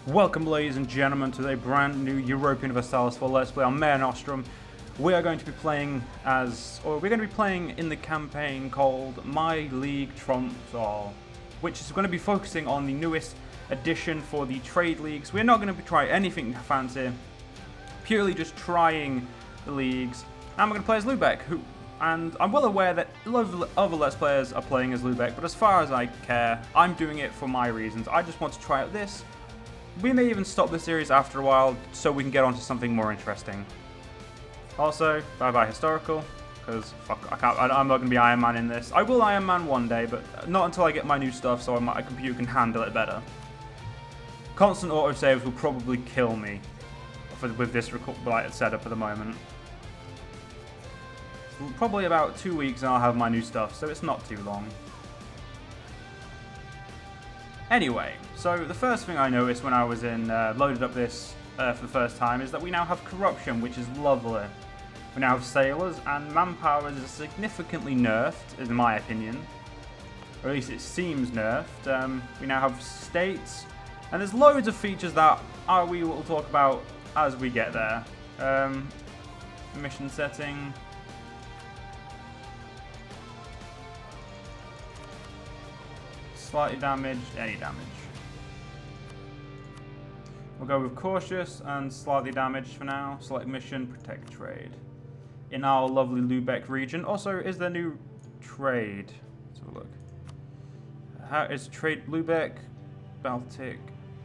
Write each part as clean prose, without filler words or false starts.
Welcome, ladies and gentlemen, to a brand new Europa Universalis for Let's Play on Mare Nostrum. We are going to be playing in the campaign called My League Trumps All, which is going to be focusing on the newest edition for the trade leagues. We're not going to be trying anything fancy, purely just trying the leagues. And we're going to play as Lubeck, and I'm well aware that a lot of other Let's Players are playing as Lubeck, but as far as I care, I'm doing it for my reasons. I just want to try out this. We may even stop the series after a while, so we can get on to something more interesting. Also, bye-bye historical, because I'm not going to be Iron Man in this. I will Iron Man one day, but not until I get my new stuff, so my computer can handle it better. Constant autosaves will probably kill me with this setup at the moment. Probably about 2 weeks and I'll have my new stuff, so it's not too long. Anyway, so the first thing I noticed when I was loaded up this for the first time is that we now have corruption, which is lovely. We now have sailors, and manpower is significantly nerfed, in my opinion. Or at least it seems nerfed. We now have states, and there's loads of features that we will talk about as we get there. Mission setting. Slightly damaged, any damage. We'll go with cautious and slightly damaged for now. Select mission, protect trade. In our lovely Lubeck region. Also, is there new trade? Let's have a look. How is trade Lubeck, Baltic,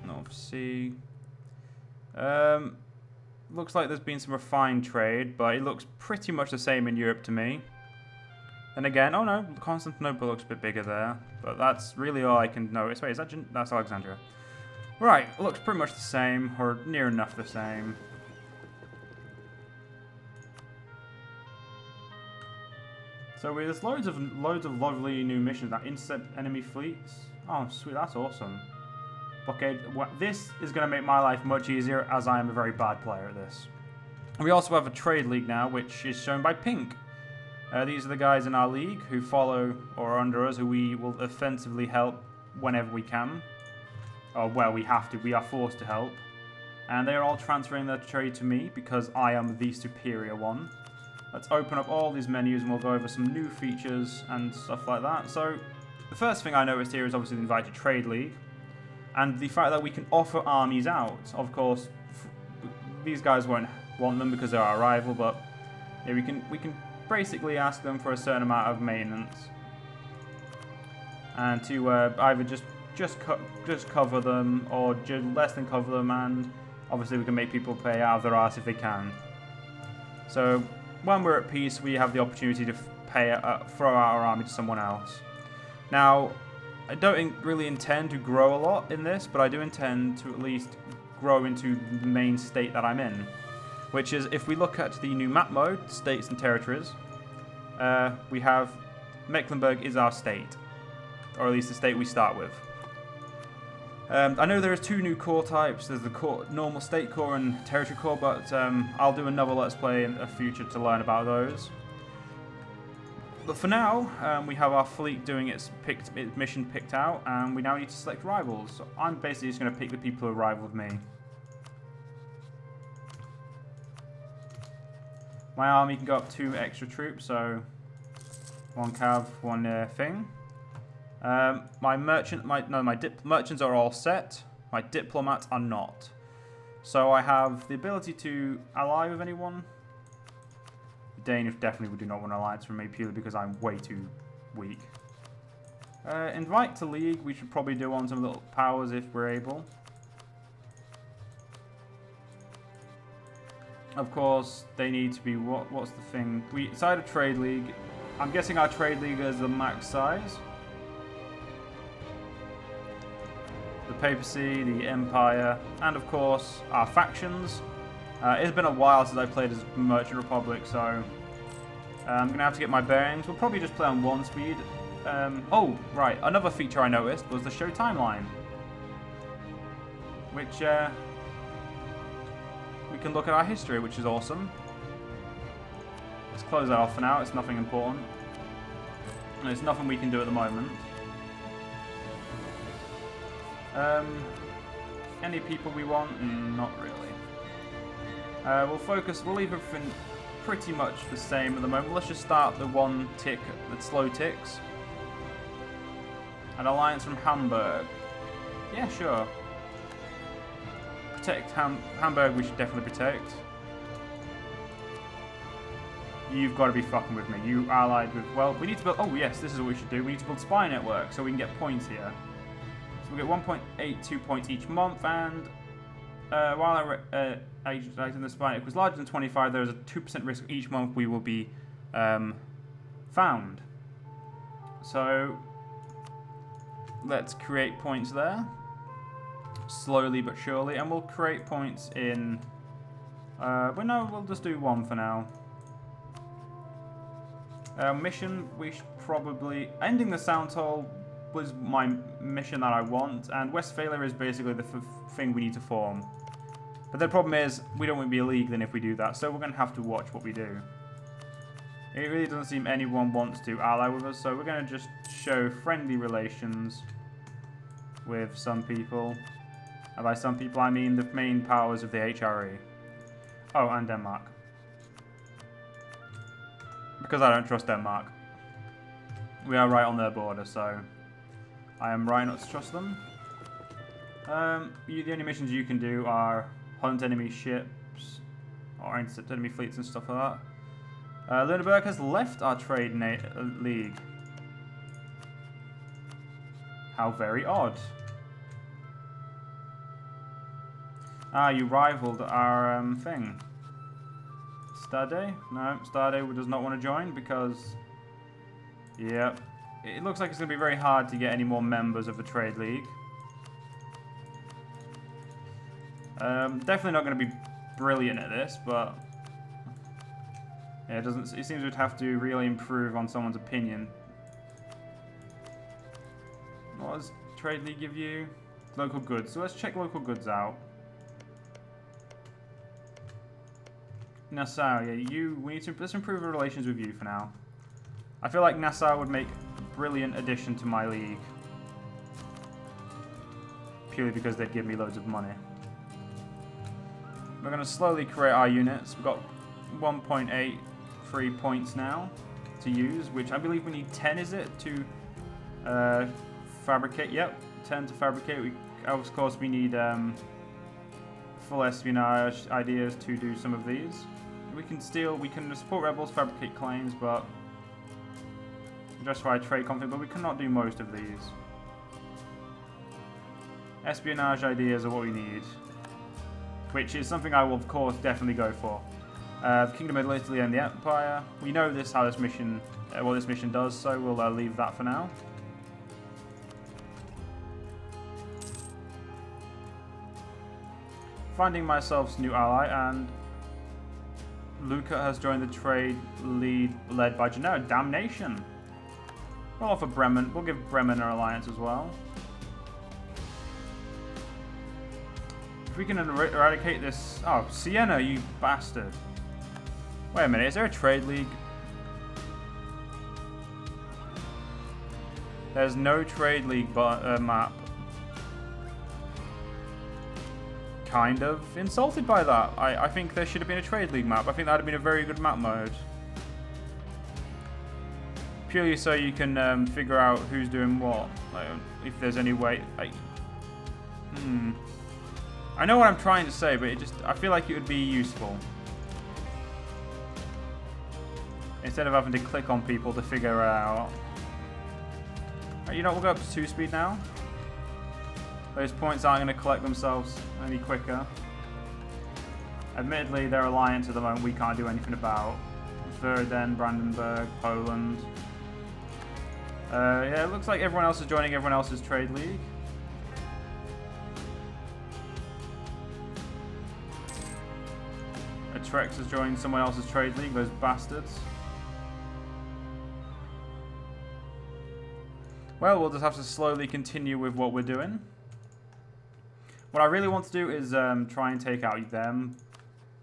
North Sea? Looks like there's been some refined trade, but it looks pretty much the same in Europe to me. And again, oh no, Constantinople looks a bit bigger there, but that's really all I can notice. Wait, that's Alexandria. Right, it looks pretty much the same, or near enough the same. So there's loads of lovely new missions that intercept enemy fleets. Oh, sweet, that's awesome. Okay, this is going to make my life much easier, as I am a very bad player at this. And we also have a trade league now, which is shown by pink. These are the guys in our league who follow or are under us, who we will offensively help whenever we can. Or, well, we have to. We are forced to help. And they are all transferring their trade to me because I am the superior one. Let's open up all these menus and we'll go over some new features and stuff like that. So, the first thing I noticed here is obviously the Invited Trade League. And the fact that we can offer armies out. Of course, these guys won't want them because they're our rival, but yeah, we can basically ask them for a certain amount of maintenance, and to either just cover them or just less than cover them, and obviously we can make people pay out of their arse if they can. So when we're at peace, we have the opportunity to throw out our army to someone else. Now, I don't really intend to grow a lot in this, but I do intend to at least grow into the main state that I'm in. Which is, if we look at the new map mode, states and territories, we have Mecklenburg is our state, or at least the state we start with. I know there are two new core types. There's the normal state core and territory core, but I'll do another Let's Play in the future to learn about those. But for now, we have our fleet doing its mission picked out, and we now need to select rivals. So I'm basically just going to pick the people who rival with me. My army can go up 2 extra troops, so 1 cav, 1 thing. My merchants are all set. My diplomats are not. So I have the ability to ally with anyone. The Danish definitely do not want an alliance from me, purely because I'm way too weak. Invite to league, we should probably do on some little powers if we're able. Of course, they need to be, what's the thing? We decide a trade league. I'm guessing our trade league is the max size. The papacy, the empire, and of course, our factions. It's been a while since I played as Merchant Republic, so I'm going to have to get my bearings. We'll probably just play on 1 speed. Oh, right, another feature I noticed was the show timeline. Which, we can look at our history, which is awesome. Let's close that off for now. It's nothing important. And there's nothing we can do at the moment. any people we want? Not really. We'll leave everything pretty much the same at the moment. Let's just start the one tick, the slow ticks. An alliance from Hamburg. Yeah, sure. Protect Hamburg, we should definitely protect. You've got to be fucking with me. You allied with... Well, we need to build... Oh, yes, this is what we should do. We need to build spy network so we can get points here. So we get 1.82 points each month, and while our agent in the spy network was larger than 25, there is a 2% risk each month we will be found. So let's create points there. Slowly but surely. And we'll create points in... well, no, we'll just do one for now. Mission, we should probably... Ending the Sound Toll was my mission that I want, and Westphalia is basically the thing we need to form. But the problem is, we don't want to be a league then if we do that, so we're going to have to watch what we do. It really doesn't seem anyone wants to ally with us, so we're going to just show friendly relations with some people. And by some people, I mean the main powers of the HRE. Oh, and Denmark. Because I don't trust Denmark. We are right on their border, so I am right not to trust them. The only missions you can do are hunt enemy ships or intercept enemy fleets and stuff like that. Lüneburg has left our trade league. How very odd. Ah, you rivaled our thing. Stade? No, Stade does not want to join because... Yep. It looks like it's going to be very hard to get any more members of the Trade League. Definitely not going to be brilliant at this, but... Yeah, it seems we'd have to really improve on someone's opinion. What does Trade League give you? Local goods. So let's check local goods out. Nassau, yeah, let's improve our relations with you for now. I feel like Nassau would make a brilliant addition to my league. Purely because they'd give me loads of money. We're going to slowly create our units. We've got 1.83 points now to use, which I believe we need 10, is it, to fabricate? Yep, 10 to fabricate. Of course, we need full espionage ideas to do some of these. We can support rebels, fabricate claims, but justify trade conflict, but we cannot do most of these. Espionage ideas are what we need, which is something I will, of course, definitely go for. The Kingdom of Italy and the Empire. We know how this mission, what this mission does, so we'll leave that for now. Finding myself a new ally, and Luca has joined the trade lead led by Gennaro. Damnation! We'll offer Bremen. We'll give Bremen our alliance as well. If we can eradicate this... Oh, Siena, you bastard. Wait a minute, is there a trade league? There's no trade league map. Kind of insulted by that. I think there should have been a trade league map. I think that would have been a very good map mode. Purely so you can figure out who's doing what. Like, if there's any way. I know what I'm trying to say, but I feel like it would be useful. Instead of having to click on people to figure it out. Right, you know what, we'll go up to 2 speed now. Those points aren't going to collect themselves any quicker. Admittedly, their alliance at the moment we can't do anything about. Verden, Brandenburg, Poland. Yeah, it looks like everyone else is joining everyone else's trade league. Trex is joining someone else's trade league, those bastards. Well, we'll just have to slowly continue with what we're doing. What I really want to do is try and take out them,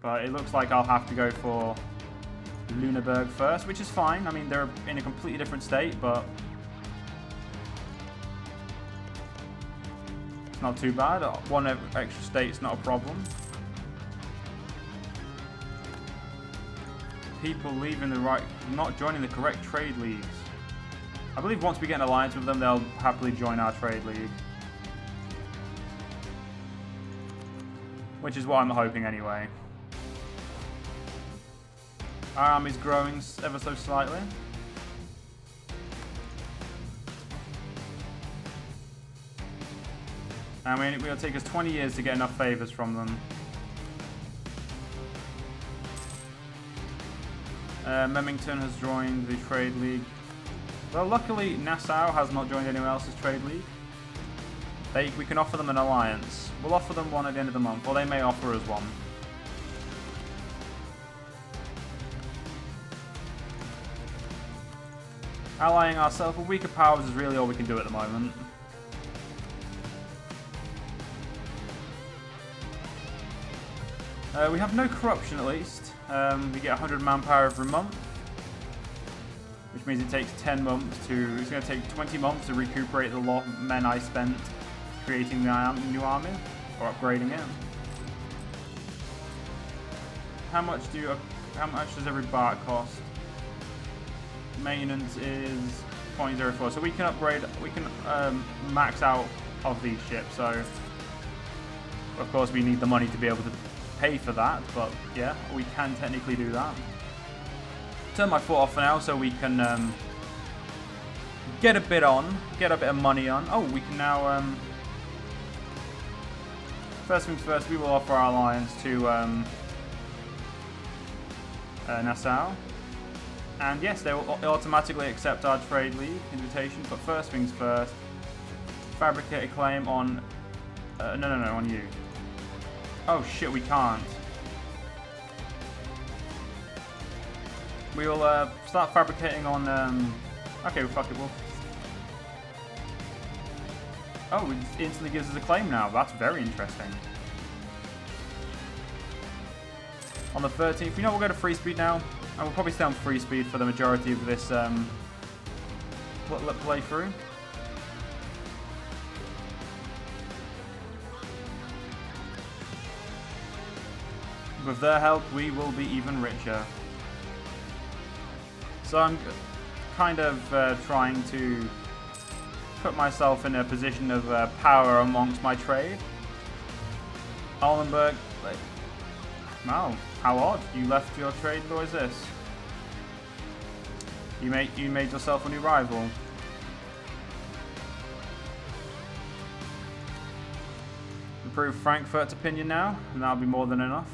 but it looks like I'll have to go for Lüneburg first, which is fine. I mean, they're in a completely different state, but not too bad. One extra state's not a problem. People leaving the right, not joining the correct trade leagues. I believe once we get an alliance with them, they'll happily join our trade league. Which is what I'm hoping anyway. Our army's growing ever so slightly. I mean, it'll take us 20 years to get enough favors from them. Memington has joined the trade league. Well, luckily Nassau has not joined anyone else's trade league. We can offer them an alliance. We'll offer them one at the end of the month, or they may offer us one. Allying ourselves with weaker powers is really all we can do at the moment. We have no corruption at least. We get 100 manpower every month. Which means it takes 10 months to... It's going to take 20 months to recuperate the lot of men I spent creating the new army. Or upgrading it. How much does every bark cost? Maintenance is 0.04. So we can upgrade... We can max out of these ships. So... Of course we need the money to be able to pay for that. But yeah, we can technically do that. Turn my foot off for now so we can get a bit of money on. Oh, we can now, first things first, we will offer our alliance to Nassau. And yes, they will automatically accept our trade league invitation, but first things first, fabricate a claim on, no, on you. Oh shit, we can't. We will start fabricating on. Okay, well, fuck it. Oh, it instantly gives us a claim now. That's very interesting. On the 13th, you know, we'll go to free speed now, and we'll probably stay on free speed for the majority of this playthrough. With their help, we will be even richer. So I'm kind of trying to put myself in a position of power amongst my trade. Allenberg, like, wow, how odd! You left your trade. What is this? You made yourself a new rival. Improve Frankfurt's opinion now, and that'll be more than enough.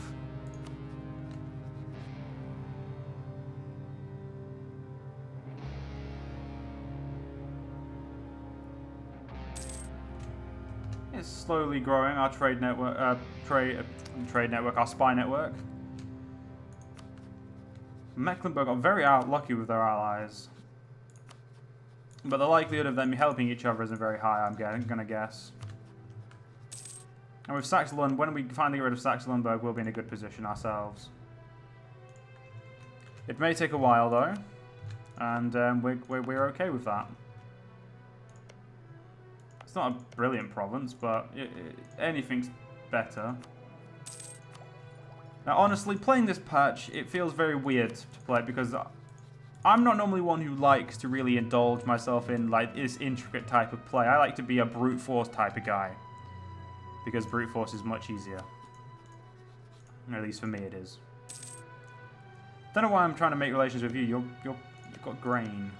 It's slowly growing our trade network, our spy network. Mecklenburg got very lucky with their allies, but the likelihood of them helping each other isn't very high. I'm gonna guess. And with Saxon, when we finally get rid of Saxon-Lundberg, we'll be in a good position ourselves. It may take a while though, and we're okay with that. It's not a brilliant province, but anything's better. Now, honestly, playing this patch, it feels very weird to play because I'm not normally one who likes to really indulge myself in like this intricate type of play. I like to be a brute force type of guy because brute force is much easier. At least for me, it is. Don't know why I'm trying to make relations with you. You've got grain.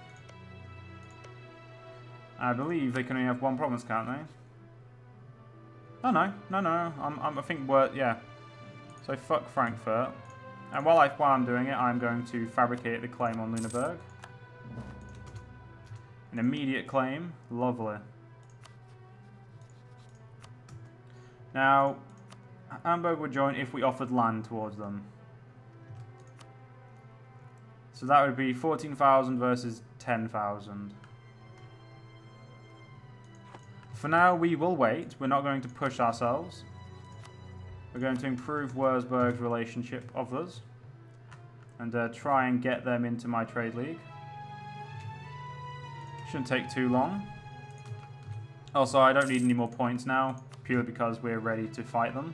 I believe they can only have one province, can't they? Oh no. I think yeah. So fuck Frankfurt. And while I'm doing it, I'm going to fabricate the claim on Lüneburg. An immediate claim, lovely. Now, Hamburg would join if we offered land towards them. So that would be 14,000 versus 10,000. For now, we will wait. We're not going to push ourselves. We're going to improve Wurzburg's relationship of us. And try and get them into my trade league. Shouldn't take too long. Also, I don't need any more points now. purely because we're ready to fight them.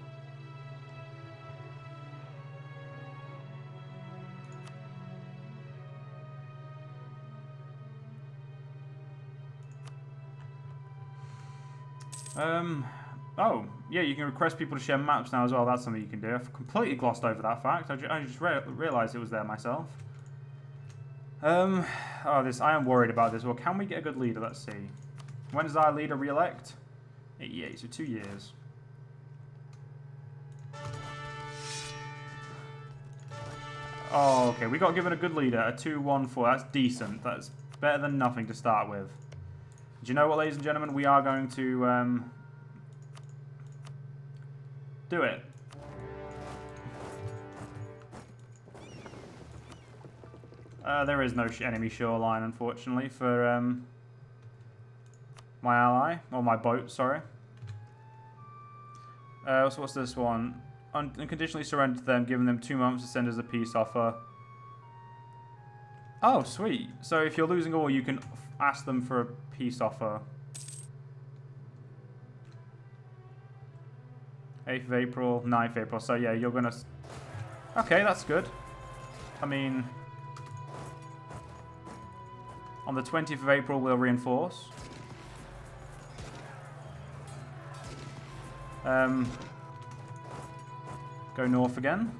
Oh, yeah, you can request people to share maps now as well. That's something you can do. I've completely glossed over that fact. I just realised it was there myself. Oh, I am worried about this. Well, can we get a good leader? Let's see. When does our leader re-elect? 88, so 2 years. Oh, okay, we got given a good leader, a 2-1-4. That's decent. That's better than nothing to start with. Do you know what, ladies and gentlemen? We are going to do it. There is no enemy shoreline, unfortunately, for my ally, or my boat, sorry. So what's this one? Unconditionally surrender to them, giving them 2 months to send us a peace offer. Oh, sweet. So if you're losing all, you can ask them for a peace offer. 8th of April, 9th of April. So yeah, you're gonna... Okay, that's good. I mean... On the 20th of April, we'll reinforce. Go north again.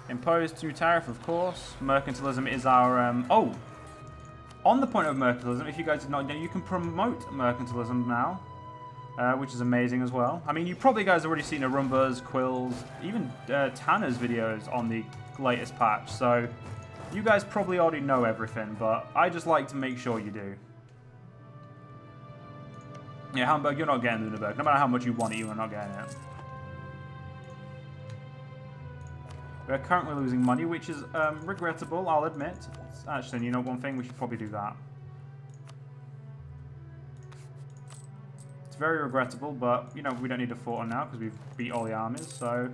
Imposed new tariff, of course. Mercantilism is our... Oh! On the point of mercantilism, if you guys did not know, you can promote mercantilism now. Which is amazing as well. I mean, you probably guys have already seen Arumba's, Quill's, even Tanner's videos on the latest patch. So, you guys probably already know everything, but I just like to make sure you do. Yeah, Hamburg, you're not getting Lüneburg. No matter how much you want it, you are not getting it. We're currently losing money, which is regrettable, I'll admit. Actually, you know one thing? We should probably do that. It's very regrettable, but, you know, we don't need to fort on now because we've beat all the armies, so...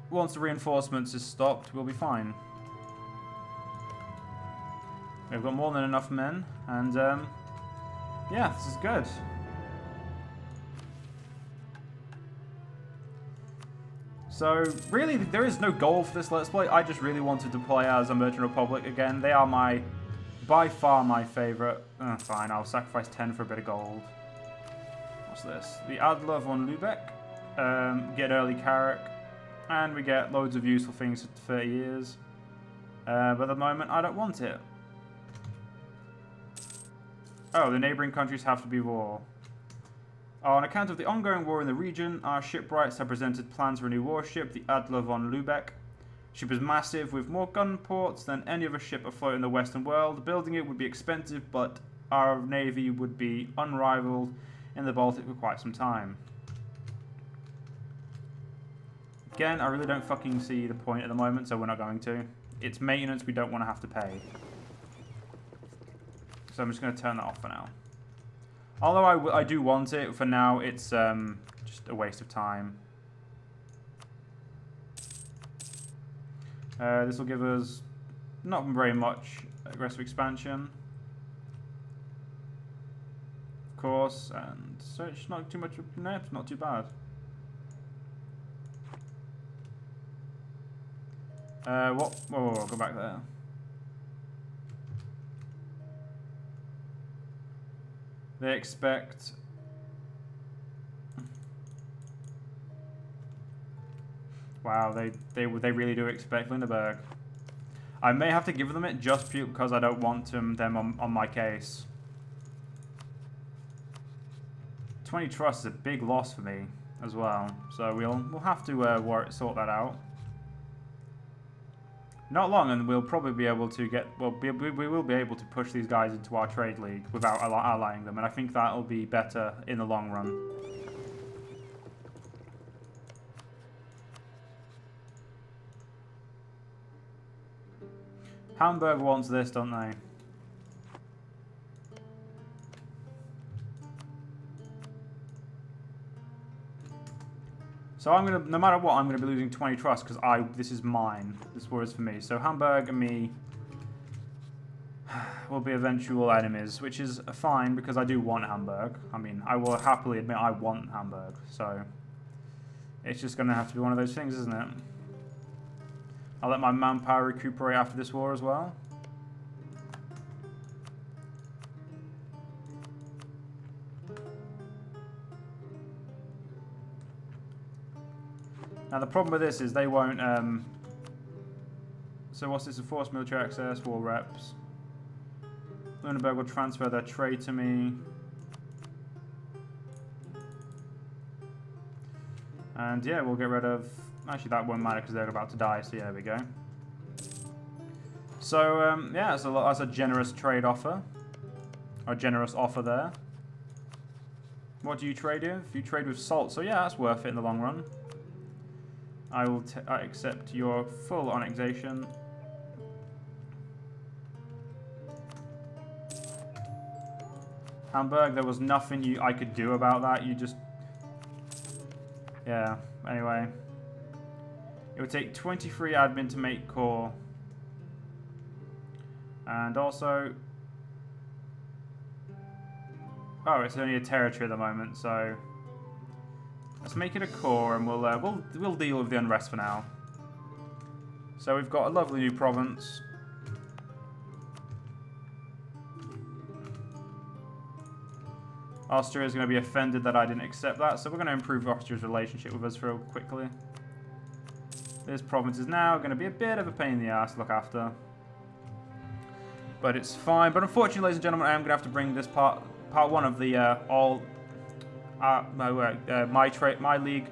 Once the reinforcements is stopped, we'll be fine. We've got more than enough men, and, yeah, this is good. So, really, there is no goal for this Let's Play. I just really wanted to play as a Merchant Republic again. They are by far my favourite. Fine, I'll sacrifice 10 for a bit of gold. What's this? The Adler von Lübeck. Get early Carrick. And we get loads of useful things for 30 years. But at the moment, I don't want it. Oh, the neighbouring countries have to be war. On account of the ongoing war in the region, our shipwrights have presented plans for a new warship, the Adler von Lübeck. The ship is massive, with more gun ports than any other ship afloat in the Western world. Building it would be expensive, but our navy would be unrivaled in the Baltic for quite some time. Again, I really don't fucking see the point at the moment, so we're not going to. It's maintenance we don't want to have to pay. So I'm just going to turn that off for now. Although I do want it, for now it's just a waste of time. This will give us not very much aggressive expansion. Of course, and so it's not too much, no, it's not too bad. What? Whoa, go back there. They expect... Wow, they really do expect Lüneburg. I may have to give them it just because I don't want them on my case. 20 trust is a big loss for me as well, so we'll have to sort that out. Not long, and we'll probably be able to get... Well, we will be able to push these guys into our trade league without allying them, and I think that'll be better in the long run. Hamburg wants this, don't they? So I'm gonna, no matter what, I'm gonna be losing 20 trust because this is mine. This war is for me. So Hamburg and me. will be eventual enemies, which is fine because I do want Hamburg. I mean, I will happily admit I want Hamburg, so it's just going to have to be one of those things, isn't it? I'll let my manpower recuperate after this war as well. Now the problem with this is they won't, so what's this, enforced military access, war reps. Lunenburg will transfer their trade to me. And yeah, we'll get rid of, actually that won't matter because they're about to die, so yeah, there we go. So yeah, that's a generous trade offer. Or generous offer there. What do you trade with? You trade with salt, so yeah, that's worth it in the long run. I will accept your full annexation. Hamburg, there was nothing I could do about that. You just... Yeah, anyway. It would take 23 admin to make core. And also... Oh, it's only a territory at the moment, so... Let's make it a core, and we'll deal with the unrest for now. So we've got a lovely new province. Austria is going to be offended that I didn't accept that, so we're going to improve Austria's relationship with us real quickly. This province is now going to be a bit of a pain in the ass to look after. But it's fine. But unfortunately, ladies and gentlemen, I am going to have to bring this part one of the my league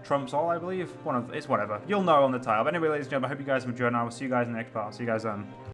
trumps all, I believe. It's whatever. You'll know on the title. But anyway, ladies and gentlemen, I hope you guys have enjoyed, and I will see you guys in the next part. See you guys then.